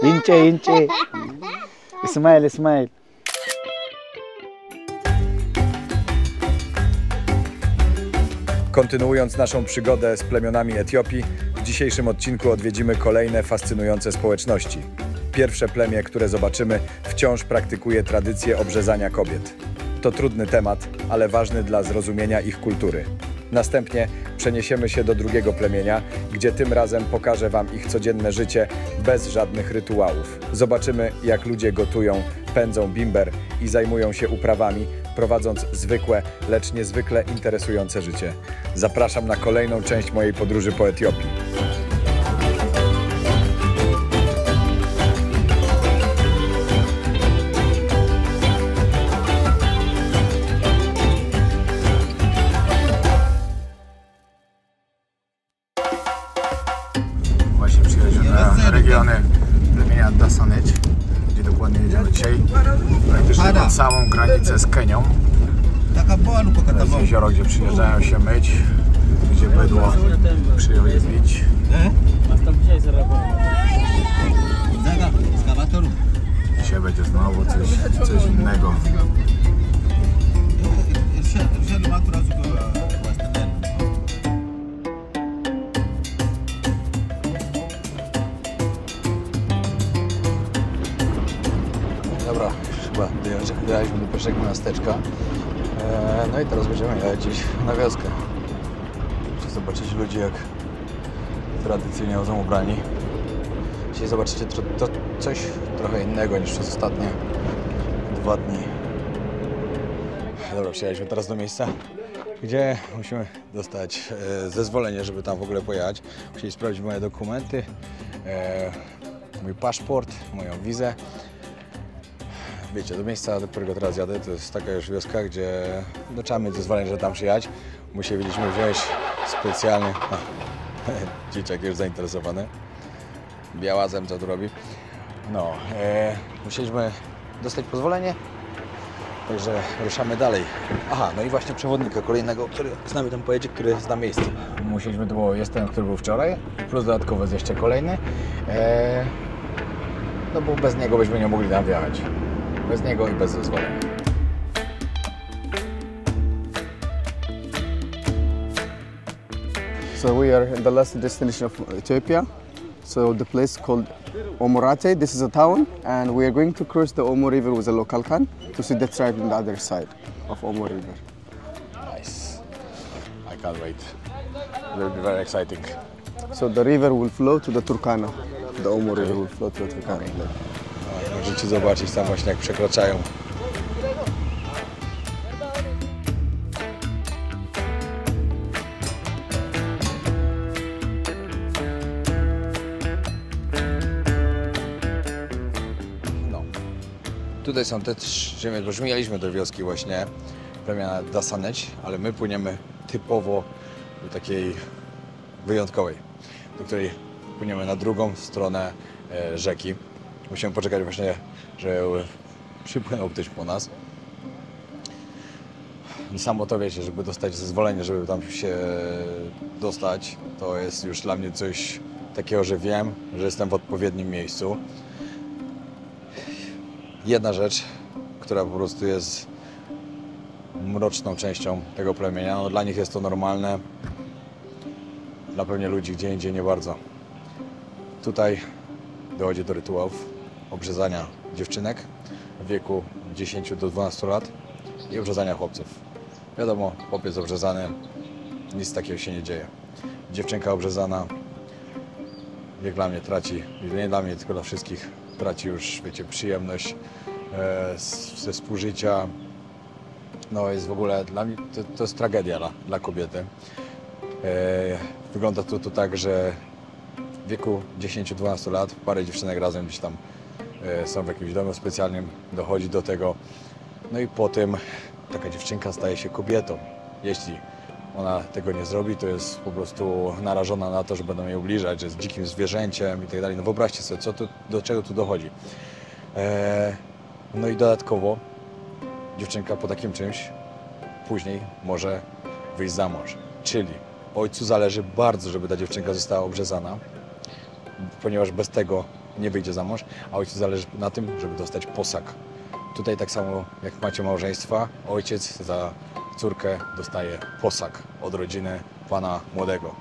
Inche, inche. Smile, smile. Kontynuując naszą przygodę z plemionami Etiopii, w dzisiejszym odcinku odwiedzimy kolejne fascynujące społeczności. Pierwsze plemię, które zobaczymy, wciąż praktykuje tradycję obrzezania kobiet. To trudny temat, ale ważny dla zrozumienia ich kultury. Następnie przeniesiemy się do drugiego plemienia, gdzie tym razem pokażę Wam ich codzienne życie bez żadnych rytuałów. Zobaczymy, jak ludzie gotują, pędzą bimber i zajmują się uprawami, prowadząc zwykłe, lecz niezwykle interesujące życie. Zapraszam na kolejną część mojej podróży po Etiopii. Właśnie przyjeżdżamy na regiony plemienia Dasaneć, gdzie dokładnie jedziemy dzisiaj. Praktycznie pod samą granicę z Kenią. To jest jezioro, gdzie przyjeżdżają się myć, gdzie bydło przyjął je bić. Dzisiaj będzie znowu coś innego. Dobra, chyba dojechaliśmy do pierwszego miasteczka. No i teraz będziemy jechać gdzieś na wioskę. Zobaczyć ludzi, jak tradycyjnie chodzą ubrani. Dzisiaj zobaczycie to coś trochę innego niż przez ostatnie 2 dni. Dobra, przyjechaliśmy teraz do miejsca, gdzie musimy dostać zezwolenie, żeby tam w ogóle pojechać. Musieli sprawdzić moje dokumenty, mój paszport, moją wizę. Wiecie, do miejsca, do którego teraz jadę, to jest taka już wioska, gdzie trzeba mieć zezwolenie, żeby tam przyjechać. Musieliśmy wziąć specjalny... Dzieciak już zainteresowany. Białazem, co tu robi. No, musieliśmy dostać pozwolenie, także ruszamy dalej. Aha, no i właśnie przewodnika kolejnego, który z nami tam pojedzie, który zna miejsce. Musieliśmy, jest ten, który był wczoraj, plus dodatkowo jest jeszcze kolejny. No bo bez niego byśmy nie mogli tam wjechać. Bez niego i bez zezwolenia. So we are in the last destination of Ethiopia. So the place called Omorate. This is a town, and we are going to cross the Omo River with a local can to see the tribe on the other side of Omo River. Nice. I can't wait. It will be very exciting. So the river will flow to the Turkana. The Omo River will flow to the Turkana. Możecie zobaczyć tam właśnie, jak przekraczają. No. Tutaj są te 3 ziemie, bo już mijaliśmy do wioski właśnie plemienia Dasaneć, ale my płyniemy typowo do takiej wyjątkowej, do której płyniemy na drugą stronę rzeki. Musimy poczekać właśnie, że przypłynął ktoś po nas. I samo to, wiecie, żeby dostać zezwolenie, żeby tam się dostać, to jest już dla mnie coś takiego, że wiem, że jestem w odpowiednim miejscu. Jedna rzecz, która po prostu jest mroczną częścią tego plemienia, no dla nich jest to normalne, dla pewnie ludzi gdzie indziej nie bardzo. Tutaj dochodzi do rytuałów obrzezania dziewczynek w wieku 10 do 12 lat i obrzezania chłopców. Wiadomo, chłopiec obrzezany, nic takiego się nie dzieje. Dziewczynka obrzezana, jak dla mnie traci, nie dla mnie, tylko dla wszystkich, traci już, wiecie, przyjemność ze współżycia. No jest w ogóle, dla mnie to jest tragedia dla kobiety. Wygląda to tak, że w wieku 10-12 lat parę dziewczynek razem gdzieś tam są w jakimś domu specjalnym, dochodzi do tego. No i po tym taka dziewczynka staje się kobietą. Jeśli ona tego nie zrobi, to jest po prostu narażona na to, że będą jej ubliżać, że jest dzikim zwierzęciem i tak dalej. No wyobraźcie sobie, do czego tu dochodzi. No i dodatkowo dziewczynka po takim czymś później może wyjść za mąż. Czyli ojcu zależy bardzo, żeby ta dziewczynka została obrzezana, ponieważ bez tego nie wyjdzie za mąż, a ojcu zależy na tym, żeby dostać posag. Tutaj tak samo jak macie małżeństwa, ojciec za córkę dostaje posag od rodziny pana młodego.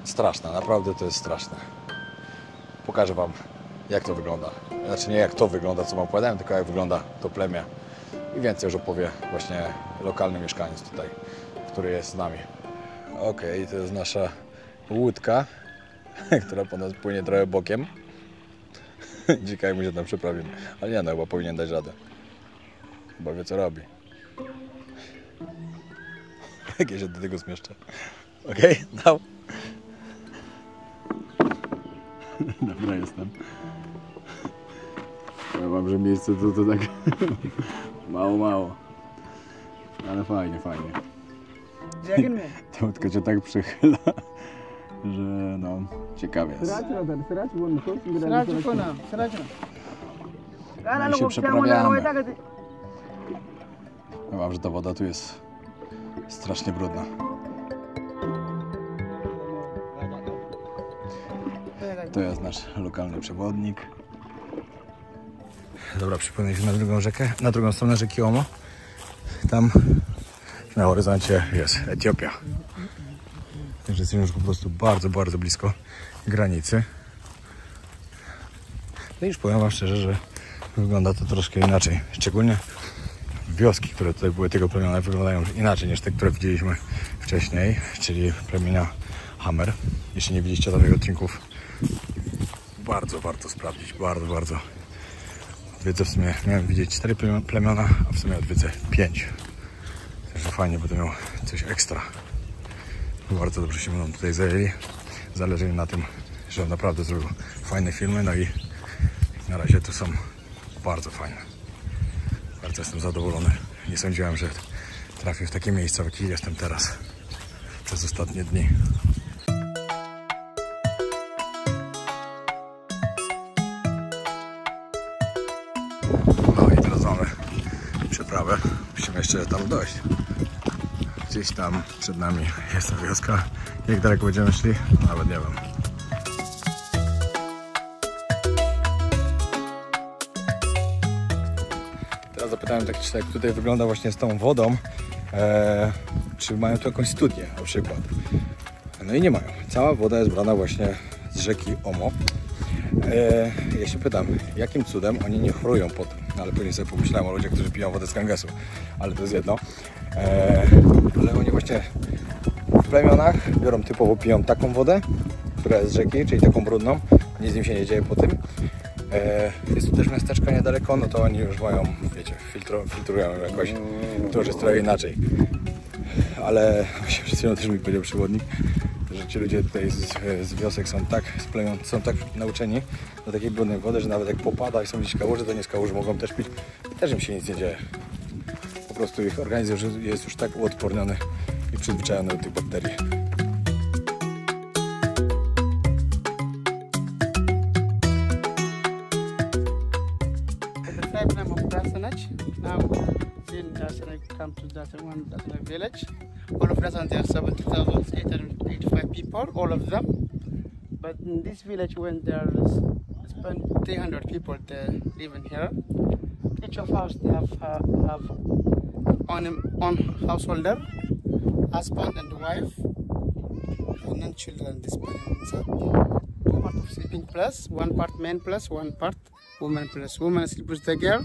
Straszne, naprawdę to jest straszne. Pokażę wam, jak to wygląda. Znaczy nie jak to wygląda, co wam opowiadałem, tylko jak wygląda to plemię. I więcej już opowie właśnie lokalny mieszkaniec tutaj, który jest z nami. Okej, to jest nasza łódka, która po nas płynie trochę bokiem. Dzisiaj mu się tam przeprawimy. Ale nie, no chyba powinien dać radę. Chyba wie, co robi. Jak ja się do tego zmieszczę. Okej, dał. Dobra, jestem. Ja mam, że miejsce to tak mało. Ale fajnie. Ta łódka cię tak przychyla, że no, ciekawie jest. No i się przeprawiamy. Ja mam, że ta woda tu jest strasznie brudna. To jest nasz lokalny przewodnik. Dobra, przypłynęliśmy na drugą rzekę, na drugą stronę rzeki Omo. Tam na horyzoncie jest Etiopia. Także jesteśmy już po prostu bardzo blisko granicy. No i już powiem wam szczerze, że wygląda to troszkę inaczej. Szczególnie wioski, które tutaj były tego plemiona, wyglądają inaczej niż te, które widzieliśmy wcześniej, czyli plemienia Hamer. Jeśli nie widzieliście tych odcinków, bardzo warto sprawdzić, bardzo. Odwiedzę w sumie, miałem widzieć 4 plemiona, a w sumie odwiedzę 5. Także fajnie, będę miał coś ekstra. Bardzo dobrze się będą tutaj zajęli. Zależy im na tym, że naprawdę zrobił fajne filmy, no i na razie to są bardzo fajne. Bardzo jestem zadowolony. Nie sądziłem, że trafię w takie miejsca, w jakich jestem teraz przez ostatnie dni. No i teraz mamy przeprawę. Musimy jeszcze tam dojść. Gdzieś tam przed nami jest ta wioska. Jak daleko będziemy szli? Nawet nie wiem. Teraz zapytałem tak, czy jak tutaj wygląda właśnie z tą wodą, czy mają tu jakąś studnię na przykład. No i nie mają. Cała woda jest brana właśnie z rzeki Omo. Ja się pytam, jakim cudem oni nie chorują po tym. No, ale później sobie pomyślałem o ludziach, którzy piją wodę z Gangesu. Ale to jest jedno. Ale oni właśnie w plemionach biorą typowo, piją taką wodę, która jest z rzeki, czyli taką brudną. Nic im się nie dzieje po tym. Jest tu też miasteczko niedaleko, no to oni już mają, wiecie, filtrują jakoś. To już jest trochę inaczej. Ale właśnie przed chwilą też mi powiedział przewodnik, że ci ludzie tutaj z wiosek są tak z plemion, są tak nauczeni do takiej brudnej wody, że nawet jak popada i są gdzieś kałuże, to nie z kałuży mogą też pić. Też im się nic nie dzieje. Po prostu ich organizm jest już tak uodporniony i przyzwyczajony do tych bakterii. Now, in Dasana, come to Dasana village. All of Dasana, there are 70,885 people, all of them. But in this village, when there is 300 people living here, each of us they have on householder, husband and wife, and then children. This two part of sleeping plus, one part man plus, one part woman plus. Woman sleep with the girl.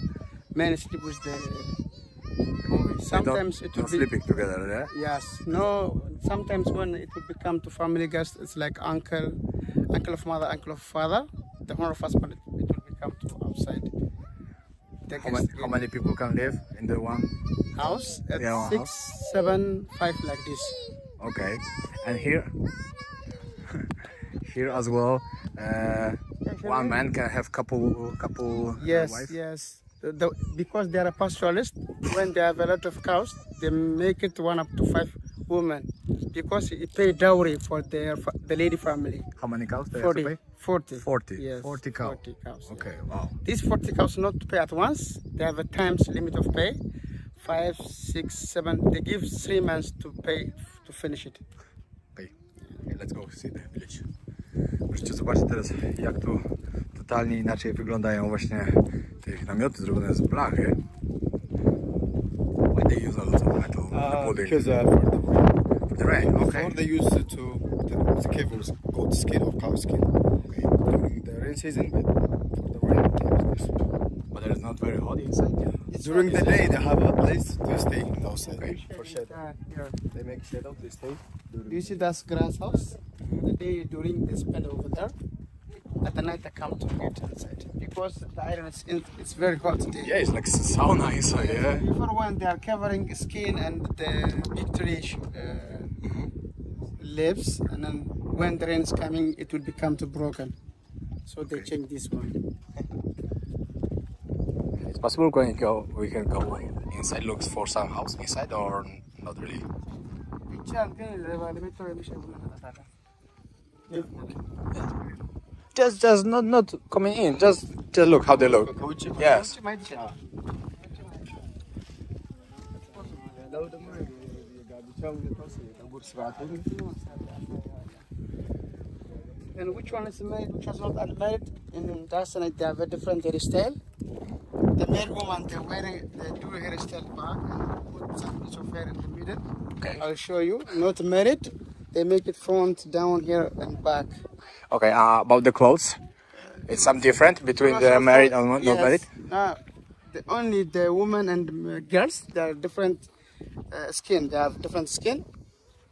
Men sleep with the boy. Sometimes it will be sleeping together, yeah? Yes. No. Sometimes when it will become to family guests, it's like uncle of mother, uncle of father. The one of husband, it will become to outside. How many people can live in the one house? At yeah, 6, house? 7, 5 like this. Okay. And here? Here as well. One man can have couple Yes, wives? yes. Because they are a pastoralist, when they have a lot of cows, they make it 1 up to 5 women. Because it pay dowry for the lady family. How many cows they 40, have to pay? 40. 40. Yes, 40 cows. 40 cows. Okay, yeah. wow. These 40 cows not to pay at once. They have a times limit of pay. 5, 6, 7. They give 3 months to pay to finish it. Okay, let's go see the village. Możecie zobaczyć teraz, jak tu totalnie inaczej wyglądają właśnie te namioty zrobione z blachy. Why they use a lot of metal in the building? Because For the rain, okay. before they used the cave was goat skin or cow skin. During the rain season, but for the rain, But it is not very hot inside. during the day they have a place to stay outside for shelter. Here. They make shadow to stay. Do you see that's grass house? The day during they spend over there. At the night they come to get inside because the iron is it's very hot today. Yeah, it's like sauna inside, yeah. Before when they are covering skin and the big tree leaves, and then when the rain is coming, it will become too broken. So they change this one. It's possible we can go inside, looks for some house inside or not really? Just not coming in, just look how they look. Yes. And which one is married, which is not unmarried? In Dasanite they have a different hairstyle. The married woman they do hairstyle back and put some piece of hair in the middle. Okay. I'll show you. Not married, they make it front, down here and back. Okay, about the clothes, it's some different between the married and not married? Only the women and girls, they are different skin. They have different skin.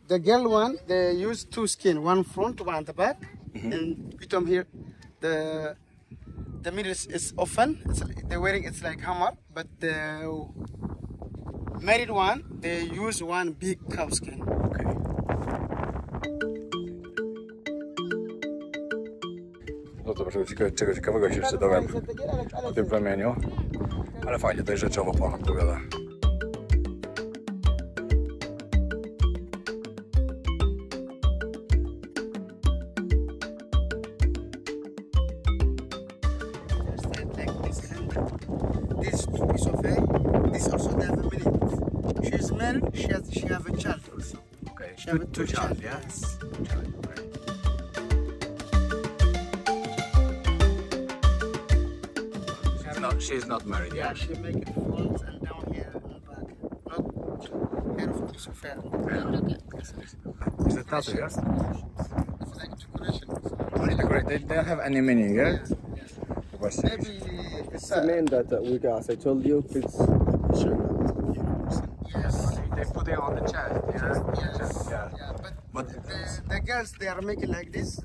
The girl one, they use two skin, one front, one at the back. And bottom here, the middle is open. They're wearing it's like hammer, but the married one, they use one big cow skin. Okay. No to zobaczymy, czego ciekawego się jeszcze dowiem o tym plemieniu. Ale fajnie, tutaj rzeczowo Pan opowiada. This piece of hair, this also they have a meaning. She is married, she have a child also. Okay, She have two child, yeah? Yes. She's not married, Yeah, yeah? she make it front and down here and back. Not hair of piece of hair. Is it tattoo, yeah? It's like decoration. They don't have any meaning, yeah? Maybe it's The name that we got, as I told you, it's yes. They put it on the chest, Yes. yeah? Yeah, but the girls they are making like this.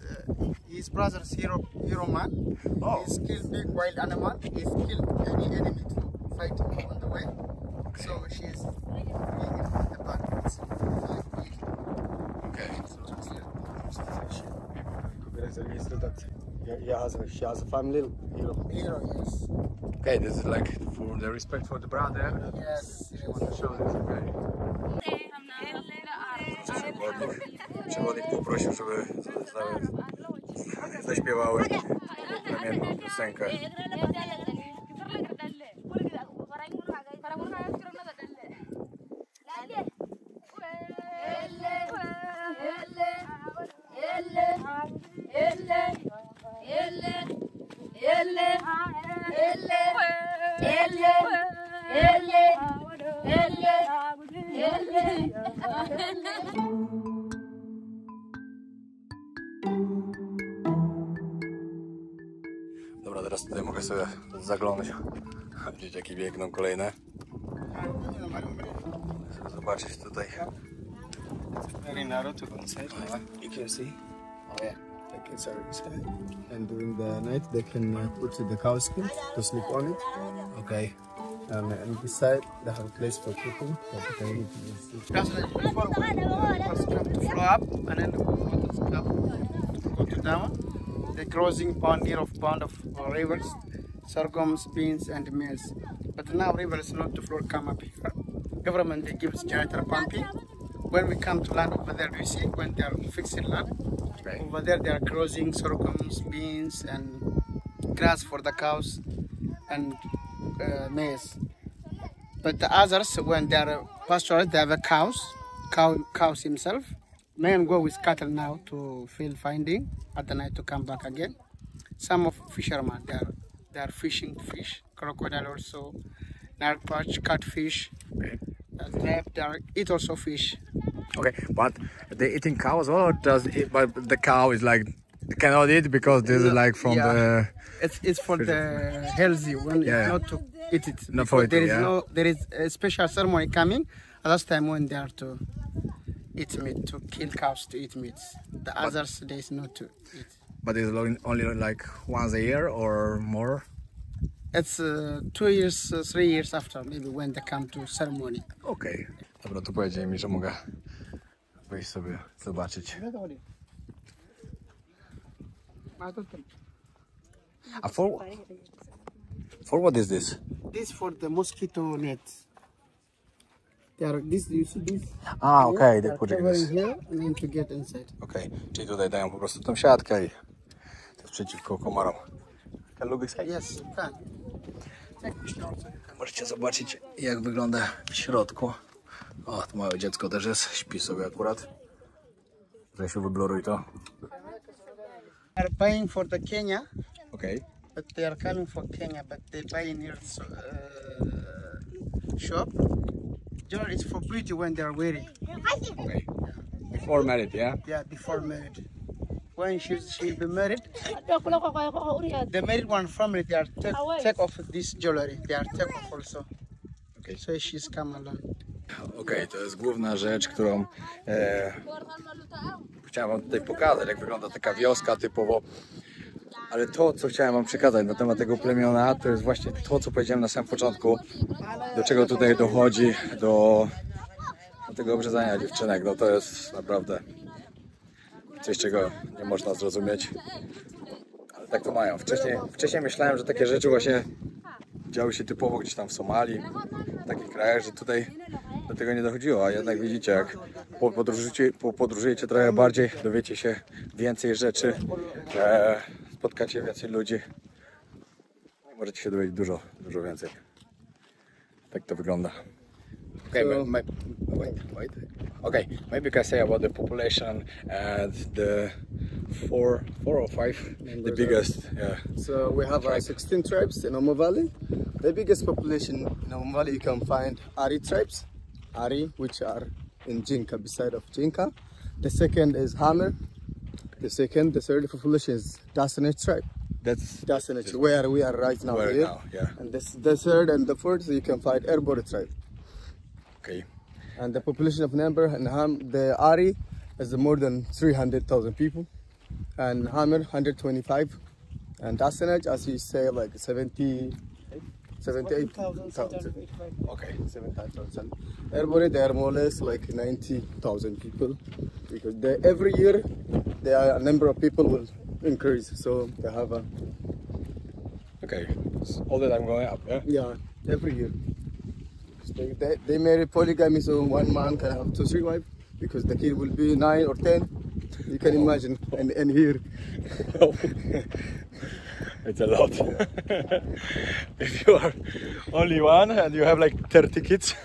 His brother's hero man. Oh. He's killed big wild animal. He's killed any enemy to fight him on the way. So she's in the back. Okay. she has a family. Hero, yes. Okay, this is like for the respect for the brother. Yes. She wants to show this, okay? Przewodnik poprosił, żeby zaśpiewały plemienną piosenkę. Dobra, teraz tutaj mogę sobie zaglądać. Dzieciaki biegną kolejne. Zobaczyć tutaj. Very narrow to one side. You can see. Oh yeah. Like it's inside. And during the night, they can put the cow skin to sleep on it. Okay. And this side, they have a place for cooking. That's like before we first come to flow up and then the waters come go to down. The crossing boundary of rivers, sorghums, beans and maize. But now rivers not to flow come up here. Government they give us generator pumping. When we come to land over there, do you see when they are fixing land? Right. Over there they are crossing sorghums, beans and grass for the cows and maize. But the others, when they are pasture, they have a cows himself. men go with cattle now to field finding at the night to come back again. Some of fishermen they are fishing fish, crocodile also, narperch, catfish, crab. They eat also fish. Okay, but they eating cow as well, or does it, but the cow is like they cannot eat because this is like from the. It's for the healthy one. Yeah. It's not to eat it. Not for Because eating, there is a special ceremony coming. Last time when they are to eat meat, to kill cows to eat meat. The others days not to eat. But it's only like once a year or more. It's 2 years, 3 years after maybe when they come to ceremony. Okej. Dobra, to powiedzieli mi, że mogę wejść sobie zobaczyć. A for what is this? This for the mosquito net. This you see this? A, okej, They are poczekaj. covering here and then to get inside. Okej, czyli tutaj dają po prostu tą siatkę i to jest przeciwko komarom. Can look inside? Yes, you can. Możecie zobaczyć, jak wygląda w środku. O, tu małe dziecko też jest, śpi sobie akurat. Grzesiu, wybloruj to. They are buying for the Kenya, Okej. but they are coming for Kenya, but they buy in here shop. Generally, it's for beauty when they are wearing. Okej. Before married, yeah? Yeah, before married. When she'll be married, the married one family they are take off this jewelry. They are take off also. Okay. So she's come alone. Okej, to jest główna rzecz, którą chciałem wam tutaj pokazać, jak wygląda taka wioska typowo. Ale to, co chciałem wam przekazać na temat tego plemiona, to jest właśnie to, co powiedziałem na samym początku, do czego tutaj dochodzi, do tego obrzezania dziewczynek. No to jest naprawdę coś, czego nie można zrozumieć. Ale tak to mają. Wcześniej myślałem, że takie rzeczy właśnie działy się typowo gdzieś tam w Somalii, w takich krajach, że tutaj do tego nie dochodziło, a jednak widzicie, jak podróżujecie trochę bardziej, dowiecie się więcej rzeczy, spotkacie więcej ludzi i możecie się dowiedzieć dużo więcej. Tak to wygląda. Okay, wait. Okay, maybe you can say about the population and the four or five, the biggest. Yeah. So we have 16 tribes in Omo Valley. The biggest population in Omo Valley you can find Ari tribes, Ari, which are in Jinka, beside of Jinka. The second is Hammer. The third population is Dasanich tribe. That's Dasanich, where we are right now here. Yeah. And the third and the fourth you can find Erbori tribe. Okay. And the population of number and the Ari is more than 300,000 people, and Hammer 125, and Dasanaj, as you say, like 78,000. Okay. 7,000. Everybody they are more or less like 90,000 people, because every year a number of people will increase, so they have a Okay. All the time going up, yeah? every year. They marry polygamy, so one man can have 2-3 wives, because the kid will be 9 or 10. You can imagine, and here. It's a lot. If you are only one and you have like 30 kids.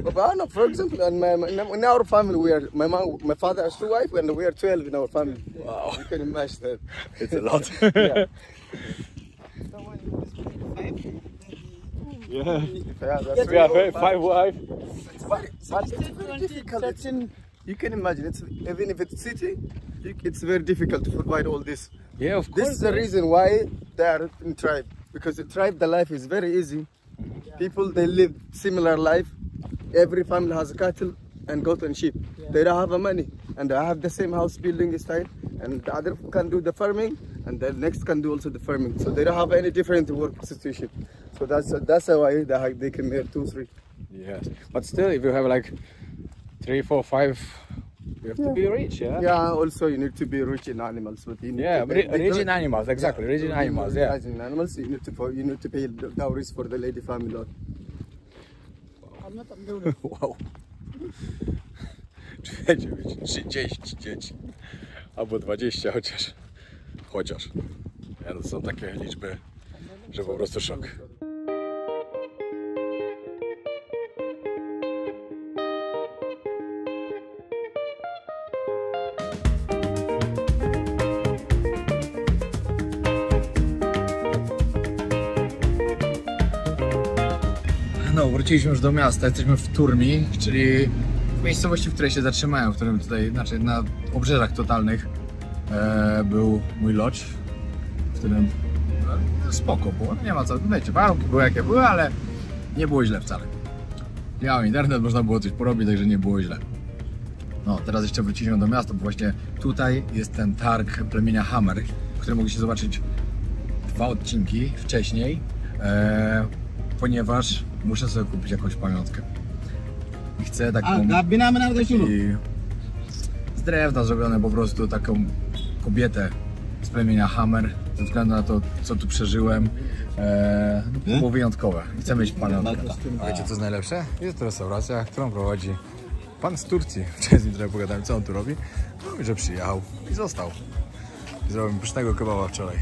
But no, for example, in our family, my father has 2 wives, and we are 12 in our family. Wow. You can imagine that. It's a lot. Yeah. Yeah. That's We have 5 wives. But it's very difficult. You can imagine, even if it's city, it's very difficult to provide all this. Yeah, of course. This is the reason why they are in tribe, because in tribe the life is very easy. People they live similar life. Every family has cattle and goat and sheep. They don't have money, and they have the same house building style, and the other can do the farming, and the next can do also the farming. So they don't have any different work situation. So that's why they can marry 2-3. Yes, but still, if you have like 3, 4, 5, you have to be rich, yeah? Yeah, also you need to be rich in animals. But you need Rich in animals, exactly, rich in animals, yeah. Rich in animals, you need to pay dowries for the lady family. Wow. Czy wiecie, 30 dzieci, albo 20 chociaż. Ja, to są takie liczby, że po prostu szok. No, wróciliśmy już do miasta, jesteśmy w Turmi, czyli w miejscowości, w której się zatrzymałem, w którym tutaj, znaczy na obrzeżach totalnych był mój lodge, w którym spoko było, nie ma co, wiecie, warunki były jakie były, ale nie było źle wcale. Miałem internet, można było coś porobić, także nie było źle. No, teraz jeszcze wróciliśmy do miasta, bo właśnie tutaj jest ten targ plemienia Hammer, w którym mogliście zobaczyć 2 odcinki wcześniej, ponieważ muszę sobie kupić jakąś pamiątkę. I chcę taką z drewna zrobione po prostu taką kobietę z plemienia Hammer, ze względu na to, co tu przeżyłem. Było wyjątkowe. Chcę mieć pamiątkę. Wiecie, co jest najlepsze? Jest to restauracja, którą prowadzi pan z Turcji. Wczoraj z nim trochę pogadałem, co on tu robi. Mówi, że przyjechał i został. I zrobił mi pysznego kebaba wczoraj.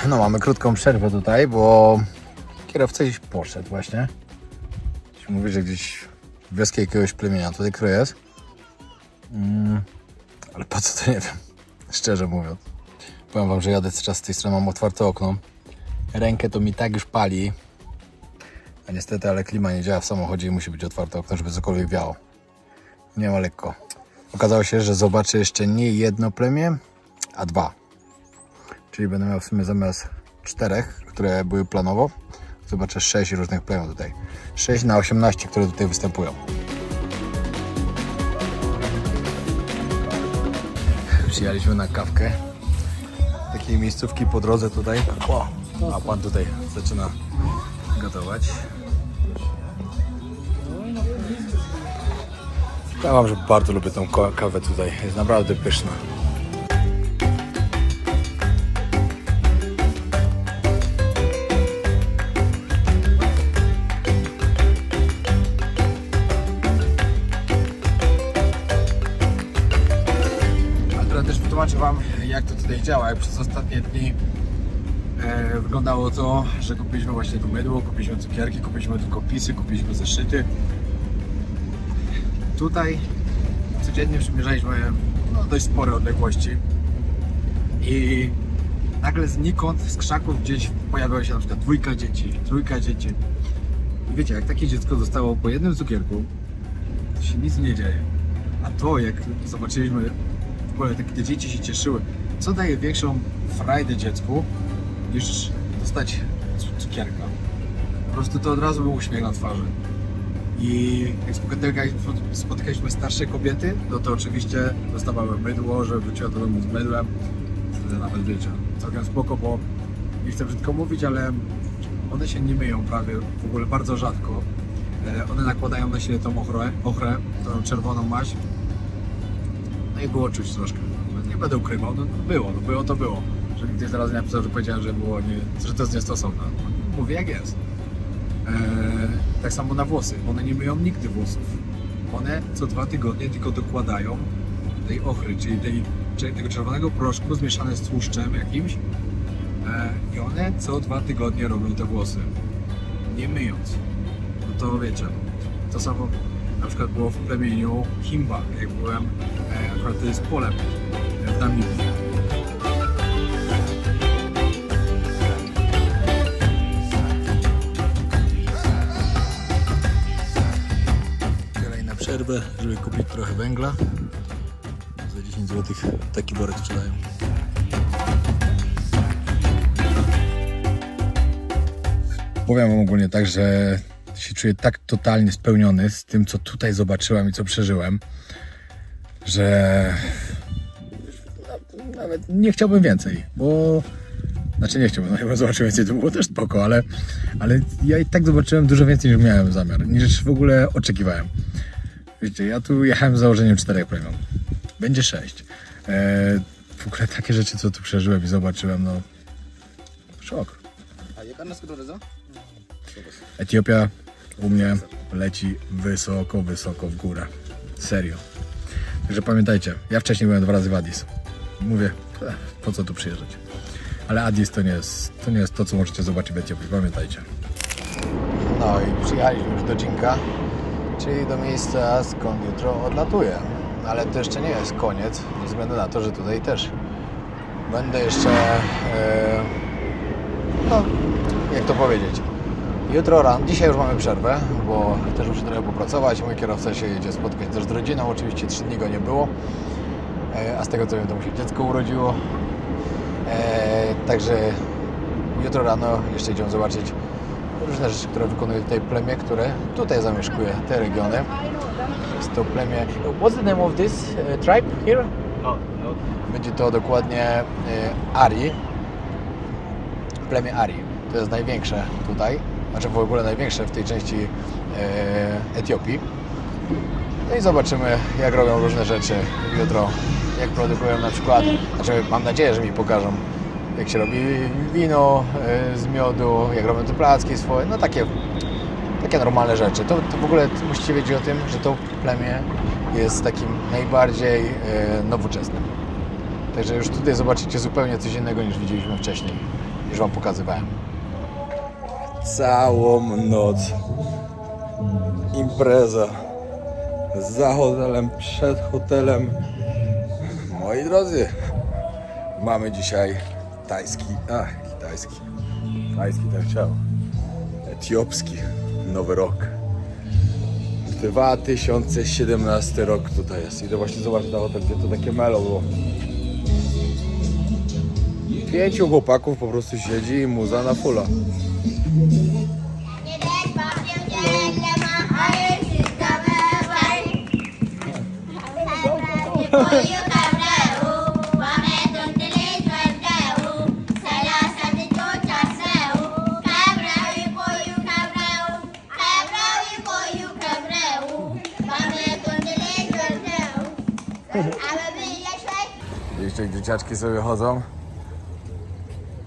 No, mamy krótką przerwę tutaj, bo kierowca gdzieś poszedł właśnie. Mówi, że gdzieś w wioski jakiegoś plemienia, tutaj który jest. Ale po co, to nie wiem, szczerze mówiąc. Powiem wam, że jadę cały czas z tej strony, mam otwarte okno. Rękę to mi tak już pali. A niestety, ale klima nie działa w samochodzie i musi być otwarte okno, żeby cokolwiek wiało. Nie ma lekko. Okazało się, że zobaczę jeszcze nie jedno plemię, a 2. Czyli będę miał w sumie zamiast 4, które były planowo, zobaczę 6 różnych plemion tutaj. 6 na 18, które tutaj występują. Przyjechaliśmy na kawkę. Takiej miejscówki po drodze tutaj. O, a pan tutaj zaczyna gotować. Ja wam, że bardzo lubię tą kawę tutaj. Jest naprawdę pyszna. Tłumaczę wam, jak to tutaj działa. Jak przez ostatnie dni wyglądało to, że kupiliśmy właśnie to mydło, kupiliśmy cukierki, kupiliśmy długopisy, kupiliśmy zeszyty. Tutaj codziennie przymierzaliśmy dość spore odległości i nagle znikąd z krzaków gdzieś pojawiało się na przykład 2 dzieci, 3 dzieci. I wiecie, jak takie dziecko dostało po jednym cukierku, to się nic nie dzieje. A to, jak zobaczyliśmy, te dzieci się cieszyły. Co daje większą frajdę dziecku niż dostać cukierka? Po prostu to od razu był uśmiech na twarzy. I jak spotykaliśmy starsze kobiety, no to oczywiście dostawały mydło, że wróciła do domu z mydłem. Wtedy nawet wiecie, całkiem spoko, bo nie chcę brzydko mówić, ale one się nie myją prawie, w ogóle bardzo rzadko. One nakładają na siebie tą ochrę, tą czerwoną maź. No i było czuć troszkę. Nie będę ukrywał, było. Że ktoś teraz nie napisał, że powiedziałem, że było że to jest niestosowne. Mówię jak jest. Tak samo na włosy. One nie myją nigdy włosów. One co 2 tygodnie tylko dokładają tej ochry, czyli tego czerwonego proszku zmieszane z tłuszczem jakimś. I one co 2 tygodnie robią te włosy. Nie myjąc. No to wiecie. To samo na przykład było w plemieniu Himba, jak byłem akurat to jest polem w Namibii. Kolejna przerwę, żeby kupić trochę węgla. Za 10 zł taki worek sprzedają. Powiem wam ogólnie tak, że się czuję tak totalnie spełniony z tym, co tutaj zobaczyłem i co przeżyłem, że nawet nie chciałbym więcej, bo znaczy nie chciałbym, no chyba zobaczyłem więcej, to było też spoko, ale ja i tak zobaczyłem dużo więcej niż miałem zamiar, niż w ogóle oczekiwałem. Wiecie, ja tu jechałem z założeniem 4 plemion, będzie 6. w ogóle takie rzeczy, co tu przeżyłem i zobaczyłem, no szok. Etiopia u mnie leci wysoko, wysoko w górę. Serio. Także pamiętajcie, ja wcześniej byłem 2 razy w Addis. Mówię, po co tu przyjeżdżać? Ale Addis to nie jest to, co możecie zobaczyć w Etiopii, pamiętajcie. No i przyjechaliśmy już do Dżinka, czyli do miejsca, skąd jutro odlatuję. Ale to jeszcze nie jest koniec, ze względu na to, że tutaj też będę jeszcze, no, jak to powiedzieć, jutro rano, dzisiaj już mamy przerwę, bo też muszę trochę popracować, mój kierowca się jedzie spotkać też z rodziną, oczywiście 3 dni go nie było, a z tego co wiem, to mu się dziecko urodziło, także jutro rano jeszcze idziemy zobaczyć różne rzeczy, które wykonuje tutaj plemię, które tutaj zamieszkuje te regiony. Jest to plemię... What's the name of this tribe here? No. Będzie to dokładnie Ari. Plemię Ari. To jest największe tutaj. Znaczy w ogóle największe w tej części Etiopii. No i zobaczymy, jak robią różne rzeczy jutro. Jak produkują na przykład... Znaczy mam nadzieję, że mi pokażą, jak się robi wino z miodu, jak robią te placki swoje. No takie normalne rzeczy. To w ogóle musicie wiedzieć o tym, że to plemię jest takim najbardziej nowoczesnym. Także już tutaj zobaczycie zupełnie coś innego niż widzieliśmy wcześniej, już Wam pokazywałem. Całą noc impreza za hotelem, przed hotelem. Moi drodzy, mamy dzisiaj tajski tak chciał. Etiopski Nowy Rok. 2017 rok tutaj jest. Idę właśnie zobaczyć na hotel, gdzie to takie melo było. 5 chłopaków po prostu siedzi i muza na fulla. Jeszcze dzieciaczki sobie chodzą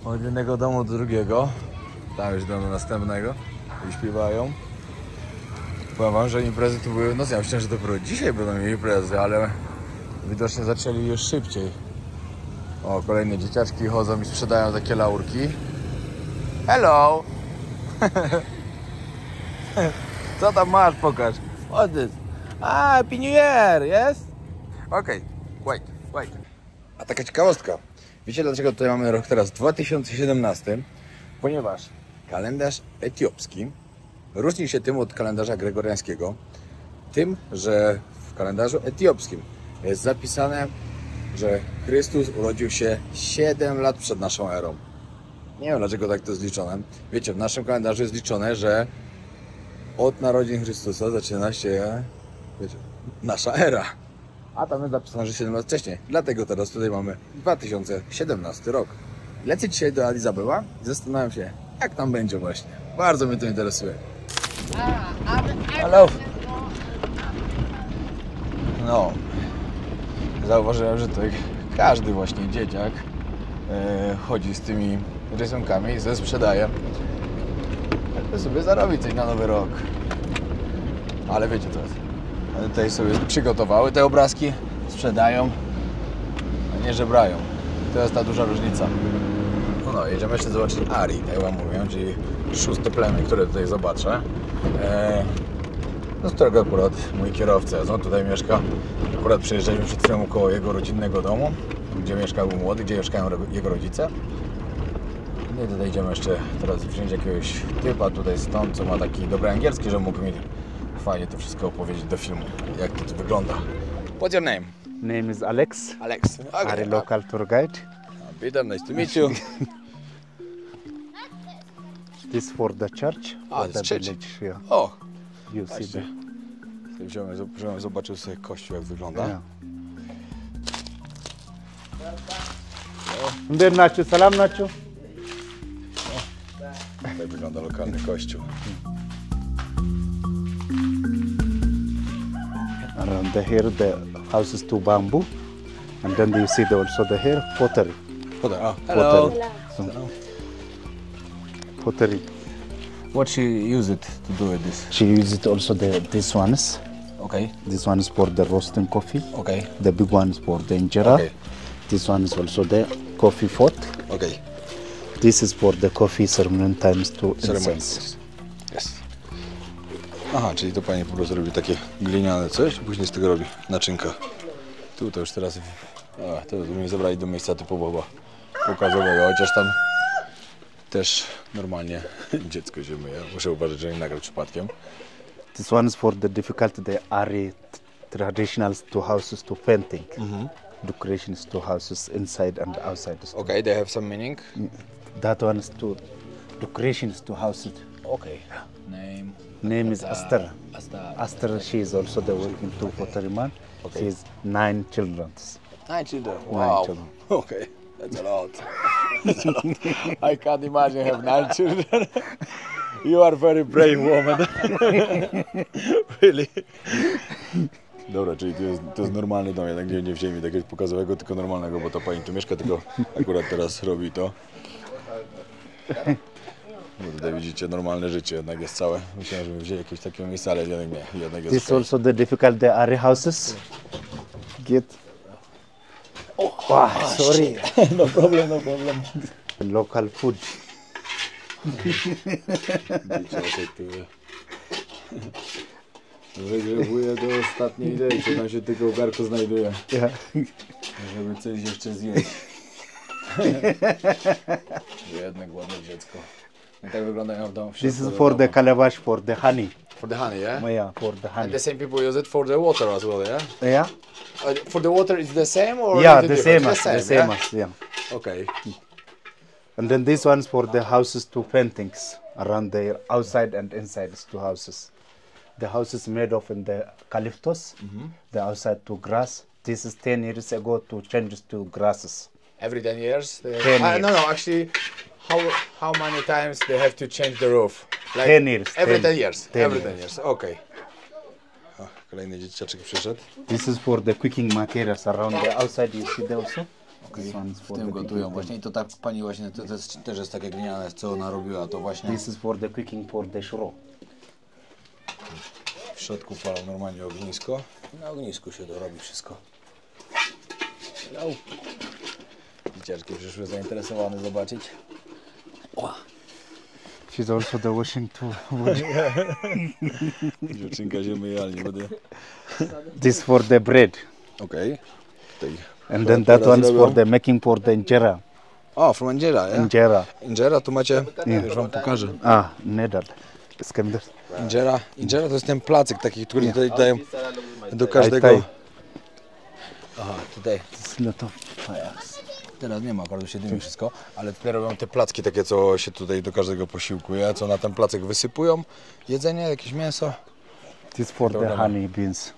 od jednego domu do drugiego, tam już do następnego i śpiewają. Powiem Wam, że imprezy tu były, no ja myślałem, że dopiero dzisiaj będą imprezy, ale widocznie zaczęli już szybciej. O, kolejne dzieciaczki chodzą i sprzedają takie laurki. Hello! Co tam masz? Pokaż. What's this? Happy New Year, yes? Okej, wait. A taka ciekawostka. Wiecie, dlaczego tutaj mamy rok teraz 2017? Ponieważ kalendarz etiopski różni się tym od kalendarza gregoriańskiego, tym, że w kalendarzu etiopskim jest zapisane, że Chrystus urodził się 7 lat przed naszą erą. Nie wiem, dlaczego tak to jest liczone. Wiecie, w naszym kalendarzu jest liczone, że od narodzin Chrystusa zaczyna się, wiecie, nasza era. A tam jest napisane, że 7 lat wcześniej. Dlatego teraz tutaj mamy 2017 rok. Lecę dzisiaj do Addis Abeba i zastanawiam się, jak tam będzie właśnie. Bardzo mnie to interesuje. Hello. No, zauważyłem, że tutaj każdy właśnie dzieciak chodzi z tymi rysunkami i ze sprzedaje. Żeby sobie zarobić coś na Nowy Rok. Ale wiecie co jest. Tutaj sobie przygotowały te obrazki, sprzedają, a nie żebrają. To jest ta duża różnica. No, jedziemy jeszcze zobaczyć Ari, tak jak Wam mówiłem, czyli 6. plemię, które tutaj zobaczę. No, z którego akurat mój kierowca, on tutaj mieszka. Akurat przejeżdżaliśmy przed chwilą koło jego rodzinnego domu, gdzie mieszkał młody, gdzie mieszkają jego rodzice. No i tutaj idziemy jeszcze teraz wziąć jakiegoś typa tutaj stąd, co ma taki dobry angielski, że mógł mi fajnie to wszystko opowiedzieć do filmu, jak to tu wygląda. What's your name? Name is Alex. Alex. Okay. Ari local tour guide. Peter, nice to meet you. This for the church. Ah, the this church. village here. O! You see the... Wziąłem, zobaczył sobie kościół, jak wygląda. Yeah. Ndeer nachu, salam nachu. Tak wygląda lokalny kościół. Around here the house is to bamboo And then you see also the here pottery. Potem, o, hello. Pottery. Pottery. What she use it to do with this? She uses also these ones. Okay, This one is for the roasting coffee. okay, The big one is for the injera. Okay. This one is also the coffee pot. okay. This is for the coffee ceremony times to Ceremony. incense. Jest. Aha, czyli to pani po prostu robi takie gliniane coś, później z tego robi naczynka. Tu to już teraz, to mnie zabrali do miejsca typowo pokazowego, chociaż tam też normalnie dziecko się myje. Muszę uważać, że nie nagrać przypadkiem. This one is for the difficult, the Ari traditional to houses to painting. Decorations to houses inside and outside. Okay, they have some meaning. That one is to decorations to houses. Okay. Name. Name is Aster. Asta. Aster, she is also the working to potteryman. Okay. She has 9 children. 9 children. Nine Wow. children. Okay, that's a lot. That's a lot. I can't imagine have 9 children. You are very brave woman. Really. Dobra, czyli to jest normalny dom, jednak nie wzięli mi takiego pokazowego, tylko normalnego, bo ta pani tu mieszka, tylko akurat teraz robi to. No tutaj widzicie, normalne życie jednak jest całe. Myślałem, że wzięli jakieś takie miejsce, ale jednak nie. Jednak jest This okej. also the difficult, the Ari houses. Get. Oh, sorry. No problem, no problem. Local food. Widzicie, efektywnie. Wygrzewuję do ostatniej idei, co tam się tylko w garku znajduje, Yeah. żeby coś jeszcze zjeść. Jednak ładne dziecko. I tak wyglądają w domu. This is for the calabash, for the honey. For the honey, yeah? Yeah, for the And honey. the same people use it for the water as well, yeah? Yeah? For the water is the same or Yeah, is it the different? same as, the yeah? same as, yeah. Okay. And then this one's for the houses to paintings around there, outside and inside is two houses. The house is made of in the eucalyptus, the outside to grass. This is 10 years ago to change to grasses. Every 10 years? 10 No, years. no, actually, how many times they have to change the roof? Like 10 years. Every 10 10 years. 10 Every years. 10 years. Okay. O, kolejny dzieciaczek przyszedł. This is for the cooking materials around the outside. You see there also. This one is W for tym the gotują cooking. właśnie i to tak pani właśnie, to też jest takie gliniane, co ona robiła, to właśnie This is for the cooking for the shro. w środku palą normalnie ognisko i na ognisku się to robi wszystko. Dzieciaczki przyszły zainteresowane zobaczyć. She's also the washing tool. Dziewczynka się myje, ale nie będę. This for the bread. Okej. Tutaj. And then that one is for the making for the injera. O, from Injera, ja? Injera. Injera tu macie, już wam pokażę. Ah, nedal. Skandar. Injera to jest ten placyk taki, który tutaj dają do każdego. Tutaj. Aha, tutaj. It's a lot of fires. Teraz nie ma, akurat się dymi wszystko, ale tutaj robią te placki takie, co się tutaj do każdego posiłkuje, co na ten placek wysypują. Jedzenie, jakieś mięso. This for the Dobra. honey beans.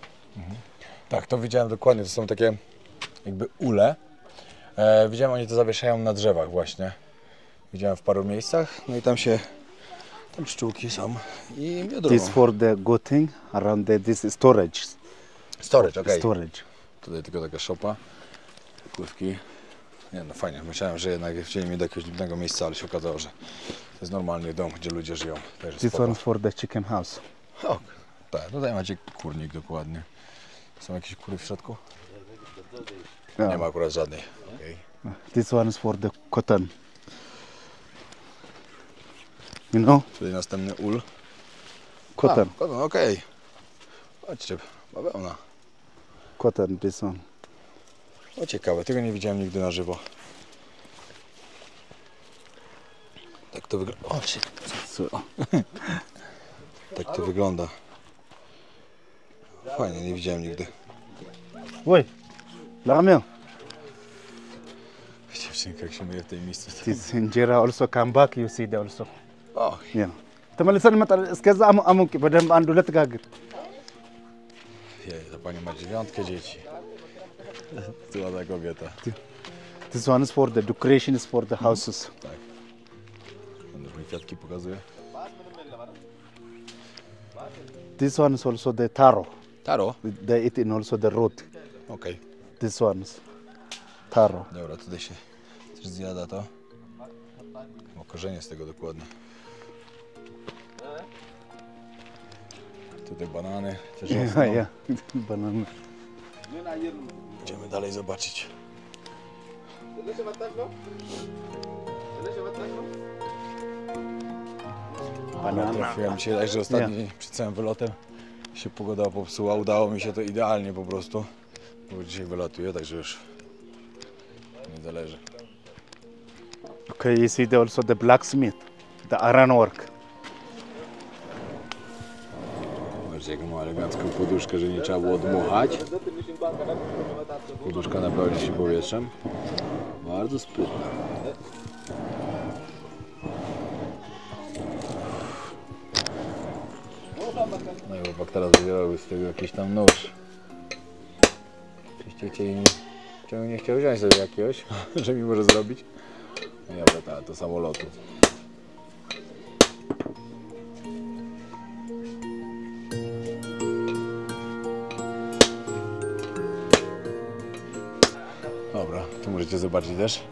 Tak, to widziałem dokładnie, to są takie jakby ule. Widziałem, oni to zawieszają na drzewach właśnie. Widziałem w paru miejscach, no i tam pszczółki są i miodorą. This for the goating around the, this is storage. Storage, okej. Storage. Tutaj tylko taka szopa, pływki. Nie no fajnie, myślałem, że jednak wzięli mnie do jakiegoś innego miejsca, ale się okazało, że to jest normalny dom, gdzie ludzie żyją. Także This spoko. one for the chicken house. O, tak, tutaj macie kurnik dokładnie. Są jakieś kury w środku? Nie Yeah. ma akurat żadnej. Okay. This one is for the cotton. You know, Tutaj następny ul. cotton. A, cotton, okej. Chodźcie, bawełna. Cotton, this one. O ciekawe, tego nie widziałem nigdy na żywo. Tak to wygląda. O, So, tak to wygląda. Fajnie, nie widziałem nigdy. wait, Lamia. Dziewczynka jak się myje w tej miejscu. This injera also come back. You see there also. O, Yeah. ተመልሰን እንመጣለን። እስከዛ አሙቂ በደንብ አንድ ሁለት ጋግር። jej, ta pani ma 9 dzieci. Co za kobieta. This one is for the decoration, is for the houses. Tak. On już mi kwiatki pokazuje. This one is also the taro. Taro? They eat in also the road. Okej. This one is. taro. Dobra, tutaj się też zjada to. O, korzenie z tego dokładnie. Tutaj banany też rosną. Yeah, banana. Idziemy dalej zobaczyć. Banana. Trafiłem się, także ostatni przed całym wylotem się pogoda popsuła. Udało mi się to idealnie po prostu. Bo dzisiaj wylatuję, także już nie zależy. Okay, you see also the blacksmith, the iron work. Zobaczcie, jaką ma elegancką poduszkę, że nie trzeba było dmuchać. Poduszka napełni się powietrzem. Bardzo sprytna. No i chłopak teraz wyjął z tego jakiś tam nóż. Oczywiście czemu nie chciał wziąć sobie jakiegoś, że mi może zrobić? No ja wracam do samolotu. Dobra, tu możecie zobaczyć też.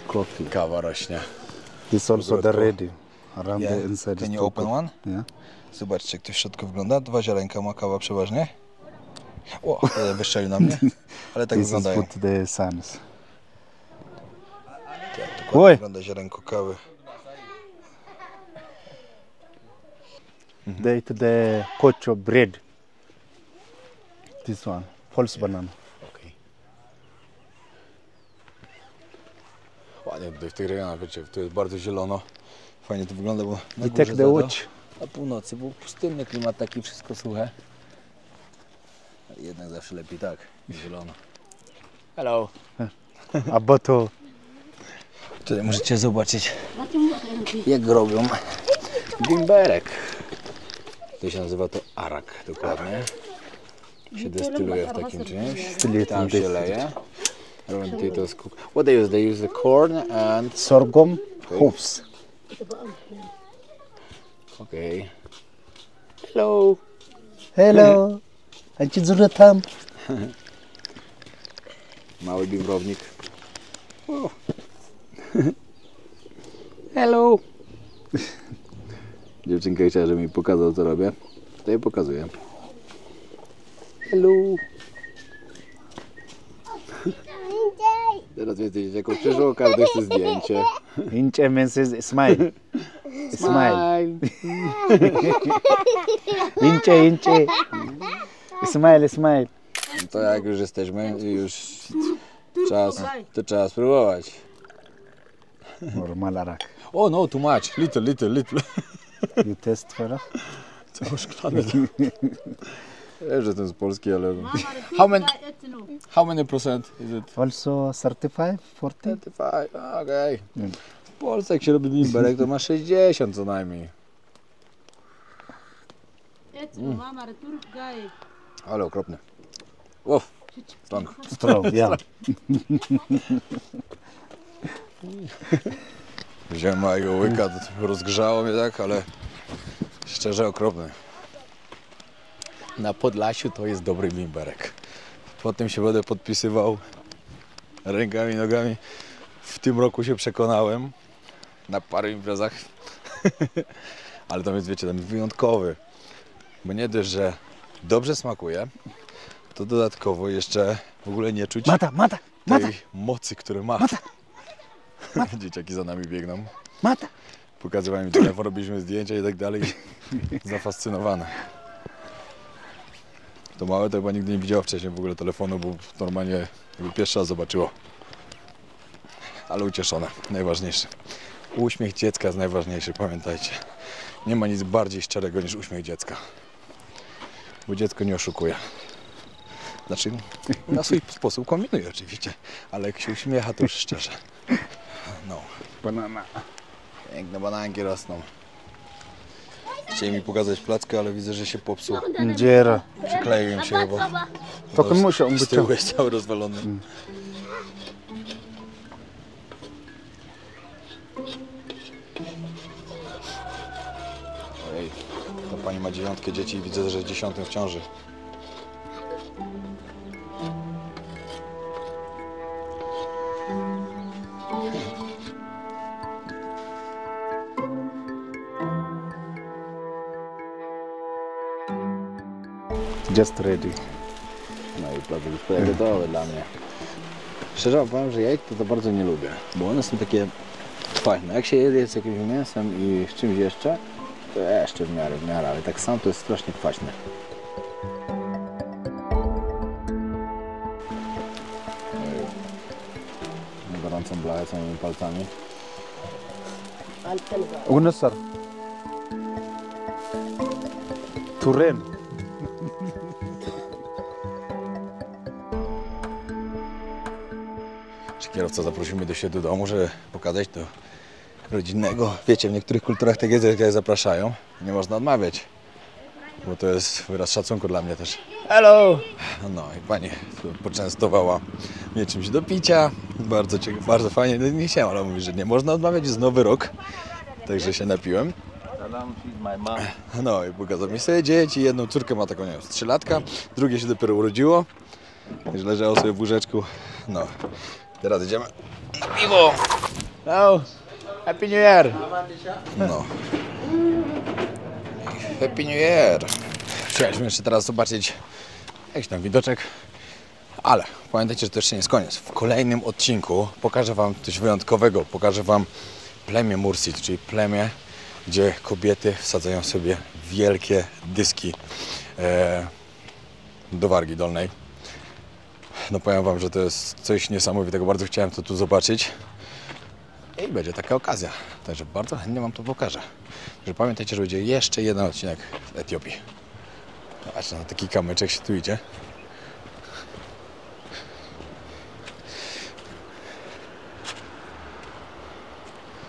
Coffee. Kawa rośnie. This also the ready. Around Yeah. the inside Can is you to open cook. one? Yeah. Zobaczcie, jak to w środku wygląda. 2 ziarenka ma kawa przeważnie. O, wystrzelił na mnie. Ale tak This is wyglądają. put the suns. Tak dokładnie Oj. wygląda ziarenko kawy. They eat the coach bread. This one, false banana. Okay. Ładnie tutaj w tych rejonach, wiecie, tu jest bardzo zielono. Fajnie to wygląda, bo na You górze take za the to, watch. na północy był pustynny klimat, taki wszystko suche. Ale jednak zawsze lepiej tak, niż zielono. Hello. A bottle. Tutaj możecie zobaczyć, jak robią bimberek. To się nazywa to arak dokładnie. Się destyluje w takim czymś. Tam się leje. Potatoes cook. What they use? They use the corn and... Sorghum, hoofs. Okay. Hello. Hello. Anci tam. Mały bimbrownik. O. Hello. Dziewczynka chciała, żebym mi pokazał, co robię. To jej pokazuję. Hello. Teraz więcej dzieciaków przyszło, każdy chce zdjęcie. Inche means smile. Smile. Inche. Smile, smile. To jak już jesteśmy, już to trzeba spróbować. Normal arak. O no, too much. Little. You test for us? Całą szklanę. Wiem, że to jest polski, ale... How many percent is it? Also 35, 40? 35, okej. W Polsce jak się robi bimberek, to ma 60 co najmniej. Ale okropny. Łof, strong. Strong, yeah. Wziąłem małego łyka, to rozgrzało mnie tak, ale szczerze okropny. Na Podlasiu to jest dobry bimberek. Potem się będę podpisywał rękami, nogami. W tym roku się przekonałem na paru imprezach. Ale tam jest, wiecie, tam jest wyjątkowy. Bo nie dość, że dobrze smakuje, to dodatkowo jeszcze w ogóle nie czuć Mata. tej mocy, które ma. Dzieciaki za nami biegną. Mata. Pokazywałem mi telefon, robiliśmy zdjęcia i tak dalej. Zafascynowane. To małe to chyba nigdy nie widziało wcześniej w ogóle telefonu, bo normalnie jakby pierwszy raz zobaczyło. Ale ucieszone, najważniejsze. Uśmiech dziecka jest najważniejszy, pamiętajcie. Nie ma nic bardziej szczerego niż uśmiech dziecka. Bo dziecko nie oszukuje. Znaczy, na swój sposób kombinuje oczywiście, ale jak się uśmiecha, to już szczerze. No. Banana. Piękne bananki rosną. Chcieli mi pokazać plackę, ale widzę, że się popsuł. Injera. Przykleił im się chyba. To muszę Z tyłu jest cały rozwalony. Ojej, ta pani ma 9 dzieci i widzę, że 10 w ciąży. Just ready. No i plac już prawie gotowy dla mnie. Szczerze wam powiem, że jajek to bardzo nie lubię, bo one są takie kwaśne. Jak się je z jakimś mięsem i z czymś jeszcze, to jeszcze w miarę, ale tak sam to jest strasznie kwaśne. Gorącą blachę samymi palcami. Ugnasar. Turen. Kierowca zaprosił mnie do siebie do domu, żeby pokazać do rodzinnego. Wiecie, w niektórych kulturach te gry zapraszają. Nie można odmawiać, bo to jest wyraz szacunku dla mnie też. Hello! No i pani poczęstowała mnie czymś do picia. Bardzo fajnie. Nie chciałem, ale mówi, że nie można odmawiać. Jest nowy rok, także się napiłem. No i pokazał mi sobie dzieci. Jedną córkę ma taką, nie wiem, 3-latka. Drugie się dopiero urodziło. Także leżało sobie w łóżeczku. No. Teraz idziemy na piwo. No. Happy New Year. No. Happy New Year. Chcieliśmy jeszcze teraz zobaczyć jakiś tam widoczek. Ale pamiętajcie, że to jeszcze nie jest koniec. W kolejnym odcinku pokażę wam coś wyjątkowego. Pokażę wam plemię Mursit, czyli plemię, gdzie kobiety wsadzają sobie wielkie dyski do wargi dolnej. No powiem wam, że to jest coś niesamowitego. Bardzo chciałem to tu zobaczyć. I będzie taka okazja. Także bardzo chętnie wam to pokażę. Także pamiętajcie, że będzie jeszcze jeden odcinek z Etiopii. Zobaczcie, na taki kamyczek się tu idzie.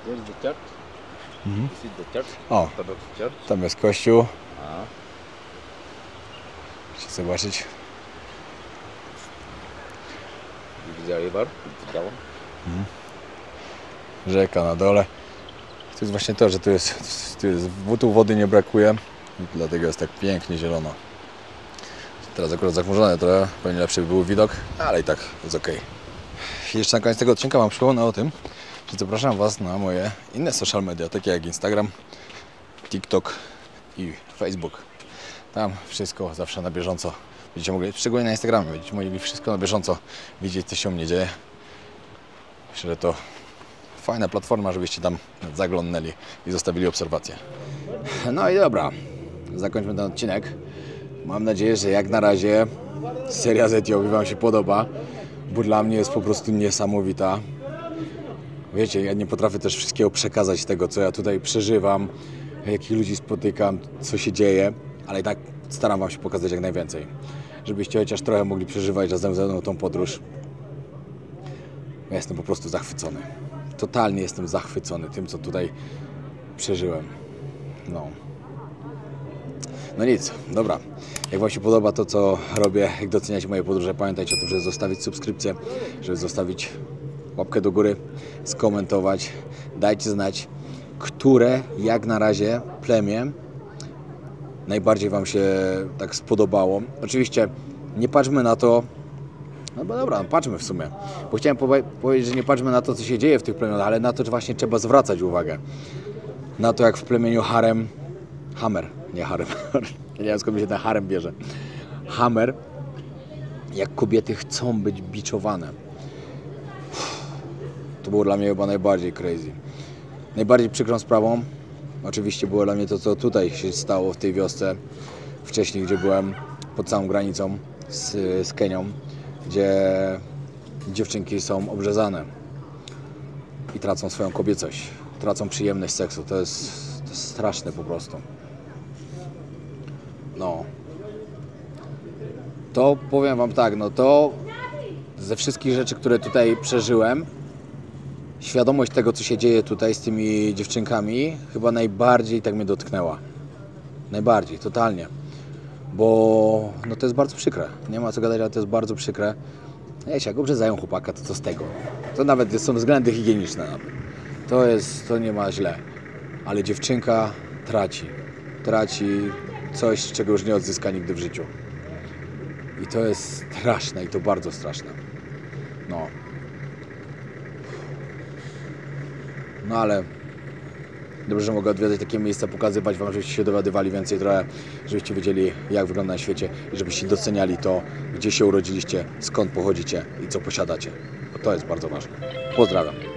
Where's the church? You see the church? O, Orthodox church? tam jest kościół. Chcecie zobaczyć? The river, it's down. Rzeka na dole. To jest właśnie to, że tu wody nie brakuje. I dlatego jest tak pięknie zielono. Teraz akurat zachmurzone trochę, pewnie lepszy by był widok, ale i tak jest ok. Jeszcze na koniec tego odcinka mam przypomnę o tym, że zapraszam was na moje inne social media, takie jak Instagram, TikTok i Facebook. Tam wszystko zawsze na bieżąco będziecie mogli, szczególnie na Instagramie, będziecie mogli wszystko na bieżąco widzieć, co się u mnie dzieje. Myślę, że to fajna platforma, żebyście tam zaglądnęli i zostawili obserwację. No i dobra, zakończmy ten odcinek. Mam nadzieję, że jak na razie seria z Etiopii wam się podoba, bo dla mnie jest po prostu niesamowita. Wiecie, ja nie potrafię też wszystkiego przekazać tego, co ja tutaj przeżywam, jakich ludzi spotykam, co się dzieje, ale i tak staram wam się pokazać jak najwięcej, żebyście chociaż trochę mogli przeżywać razem ze mną tą podróż. Ja jestem po prostu zachwycony. Totalnie jestem zachwycony tym, co tutaj przeżyłem. No nic, dobra. Jak wam się podoba to, co robię, jak doceniacie moje podróże, pamiętajcie o tym, żeby zostawić subskrypcję, żeby zostawić łapkę do góry, skomentować. Dajcie znać, które jak na razie plemię najbardziej wam się tak spodobało. Oczywiście nie patrzmy na to, no bo dobra, patrzmy w sumie. Bo chciałem powiedzieć, że nie patrzmy na to, co się dzieje w tych plemionach, ale na to, że właśnie trzeba zwracać uwagę. Na to, jak w plemieniu Hamer, nie harem. Nie wiem, skąd mi się ten harem bierze. Hamer, jak kobiety chcą być biczowane. To było dla mnie chyba najbardziej crazy. Najbardziej przykrą sprawą oczywiście było dla mnie to, co tutaj się stało w tej wiosce wcześniej, gdzie byłem pod samą granicą z Kenią, gdzie dziewczynki są obrzezane i tracą swoją kobiecość, tracą przyjemność seksu. To jest straszne po prostu. No. To powiem wam tak, no to ze wszystkich rzeczy, które tutaj przeżyłem, świadomość tego, co się dzieje tutaj z tymi dziewczynkami, chyba najbardziej tak mnie dotknęła. Najbardziej, totalnie. Bo no to jest bardzo przykre. Nie ma co gadać, ale to jest bardzo przykre. Wiecie, jak obrzezają chłopaka, to co z tego? To nawet są względy higieniczne. To nie ma źle. Ale dziewczynka traci coś, czego już nie odzyska nigdy w życiu. I to jest straszne i to bardzo straszne. No ale Dobrze, że mogę odwiedzać takie miejsca, pokazywać Wam, żebyście się dowiadywali więcej trochę, żebyście wiedzieli, jak wygląda na świecie i żebyście doceniali to, gdzie się urodziliście, skąd pochodzicie i co posiadacie. Bo to jest bardzo ważne. Pozdrawiam.